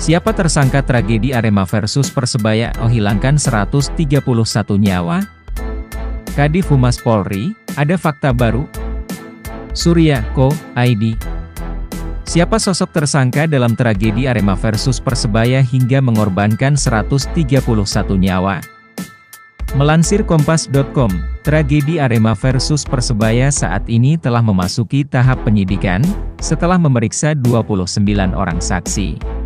Siapa tersangka tragedi Arema versus Persebaya hilangkan 131 nyawa? Kadif Humas Polri, ada fakta baru? Surya.co.id. Siapa sosok tersangka dalam tragedi Arema versus Persebaya hingga mengorbankan 131 nyawa? Melansir Kompas.com, tragedi Arema versus Persebaya saat ini telah memasuki tahap penyidikan, setelah memeriksa 29 orang saksi.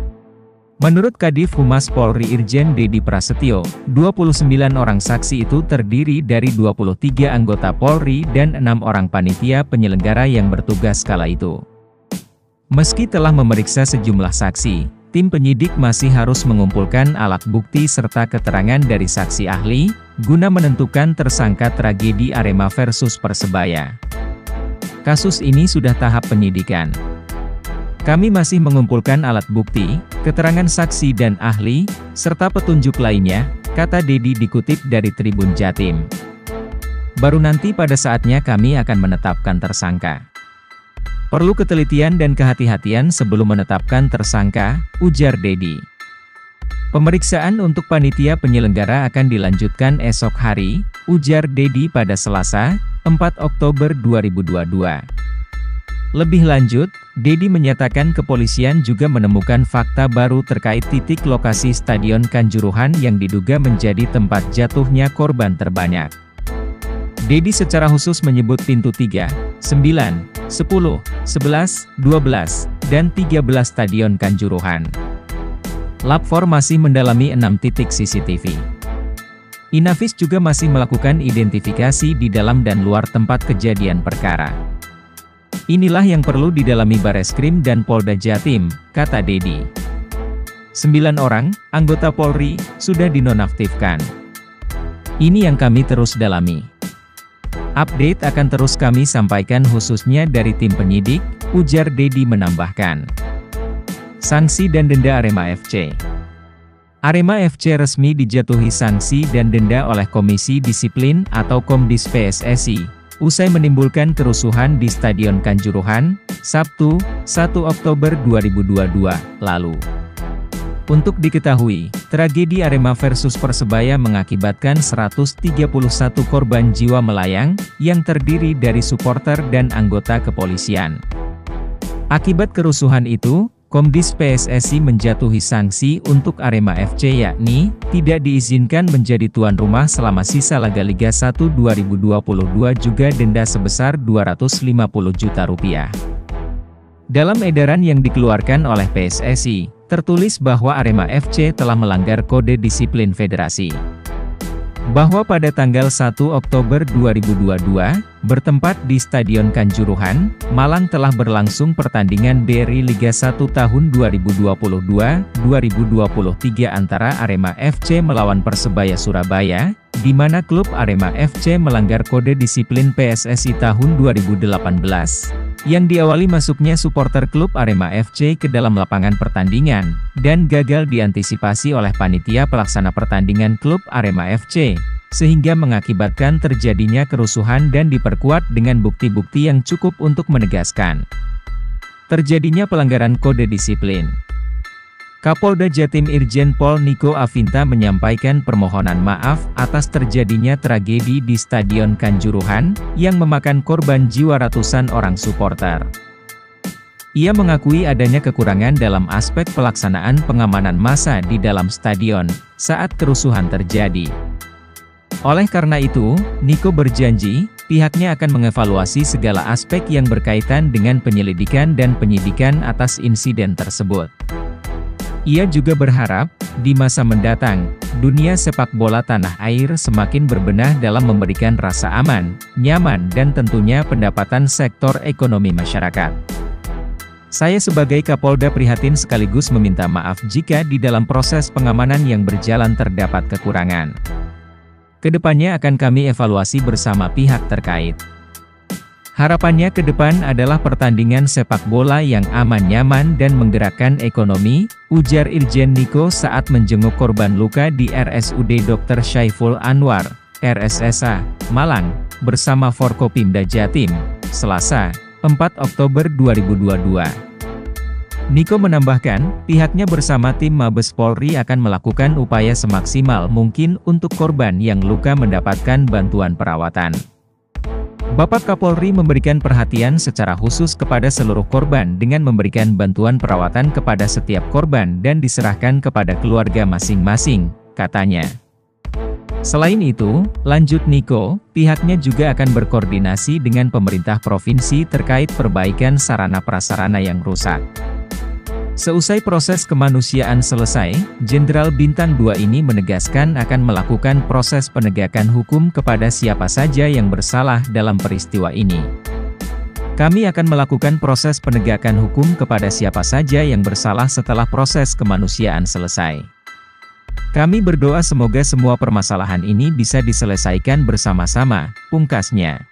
Menurut Kadif Humas Polri Irjen Dedi Prasetyo, 29 orang saksi itu terdiri dari 23 anggota Polri dan 6 orang panitia penyelenggara yang bertugas kala itu. Meski telah memeriksa sejumlah saksi, tim penyidik masih harus mengumpulkan alat bukti serta keterangan dari saksi ahli, guna menentukan tersangka tragedi Arema versus Persebaya. Kasus ini sudah tahap penyidikan. Kami masih mengumpulkan alat bukti, keterangan saksi dan ahli, serta petunjuk lainnya, kata Dedi dikutip dari Tribun Jatim. Baru nanti pada saatnya kami akan menetapkan tersangka. Perlu ketelitian dan kehati-hatian sebelum menetapkan tersangka, ujar Dedi. Pemeriksaan untuk panitia penyelenggara akan dilanjutkan esok hari, ujar Dedi pada Selasa, 4 Oktober 2022. Lebih lanjut, Dedi menyatakan kepolisian juga menemukan fakta baru terkait titik lokasi Stadion Kanjuruhan yang diduga menjadi tempat jatuhnya korban terbanyak. Dedi secara khusus menyebut pintu 3, 9, 10, 11, 12, dan 13 Stadion Kanjuruhan. Lab4 masih mendalami 6 titik CCTV. Inavis juga masih melakukan identifikasi di dalam dan luar tempat kejadian perkara. Inilah yang perlu didalami Bareskrim dan Polda Jatim, kata Dedi. 9 orang, anggota Polri, sudah dinonaktifkan. Ini yang kami terus dalami. Update akan terus kami sampaikan khususnya dari tim penyidik, ujar Dedi menambahkan. Sanksi dan denda Arema FC. Arema FC resmi dijatuhi sanksi dan denda oleh Komisi Disiplin atau Komdis PSSI. Usai menimbulkan kerusuhan di Stadion Kanjuruhan, Sabtu, 1 Oktober 2022, lalu. Untuk diketahui, tragedi Arema versus Persebaya mengakibatkan 131 korban jiwa melayang, yang terdiri dari supporter dan anggota kepolisian. Akibat kerusuhan itu, Komdis PSSI menjatuhi sanksi untuk Arema FC yakni, tidak diizinkan menjadi tuan rumah selama sisa laga Liga 1 2022 juga denda sebesar Rp250 juta. Dalam edaran yang dikeluarkan oleh PSSI, tertulis bahwa Arema FC telah melanggar kode disiplin federasi. Bahwa pada tanggal 1 Oktober 2022, bertempat di Stadion Kanjuruhan, Malang telah berlangsung pertandingan BRI Liga 1 tahun 2022-2023 antara Arema FC melawan Persebaya Surabaya, di mana klub Arema FC melanggar kode disiplin PSSI tahun 2018, yang diawali masuknya supporter klub Arema FC ke dalam lapangan pertandingan, dan gagal diantisipasi oleh panitia pelaksana pertandingan klub Arema FC, sehingga mengakibatkan terjadinya kerusuhan dan diperkuat dengan bukti-bukti yang cukup untuk menegaskan terjadinya pelanggaran kode disiplin. Kapolda Jatim Irjen Pol Niko Afinta menyampaikan permohonan maaf atas terjadinya tragedi di Stadion Kanjuruhan, yang memakan korban jiwa ratusan orang supporter. Ia mengakui adanya kekurangan dalam aspek pelaksanaan pengamanan massa di dalam stadion, saat kerusuhan terjadi. Oleh karena itu, Niko berjanji, pihaknya akan mengevaluasi segala aspek yang berkaitan dengan penyelidikan dan penyidikan atas insiden tersebut. Ia juga berharap, di masa mendatang, dunia sepak bola tanah air semakin berbenah dalam memberikan rasa aman, nyaman dan tentunya pendapatan sektor ekonomi masyarakat. Saya sebagai Kapolda prihatin sekaligus meminta maaf jika di dalam proses pengamanan yang berjalan terdapat kekurangan. Kedepannya akan kami evaluasi bersama pihak terkait. Harapannya ke depan adalah pertandingan sepak bola yang aman nyaman dan menggerakkan ekonomi, ujar Irjen Niko saat menjenguk korban luka di RSUD Dr. Syaiful Anwar, RSSA, Malang, bersama Forkopimda Jatim, Selasa, 4 Oktober 2022. Niko menambahkan, pihaknya bersama tim Mabes Polri akan melakukan upaya semaksimal mungkin untuk korban yang luka mendapatkan bantuan perawatan. Bapak Kapolri memberikan perhatian secara khusus kepada seluruh korban dengan memberikan bantuan perawatan kepada setiap korban dan diserahkan kepada keluarga masing-masing, katanya. Selain itu, lanjut Niko, pihaknya juga akan berkoordinasi dengan pemerintah provinsi terkait perbaikan sarana prasarana yang rusak. Seusai proses kemanusiaan selesai, Jenderal Bintang 2 ini menegaskan akan melakukan proses penegakan hukum kepada siapa saja yang bersalah dalam peristiwa ini. Kami akan melakukan proses penegakan hukum kepada siapa saja yang bersalah setelah proses kemanusiaan selesai. Kami berdoa semoga semua permasalahan ini bisa diselesaikan bersama-sama, pungkasnya.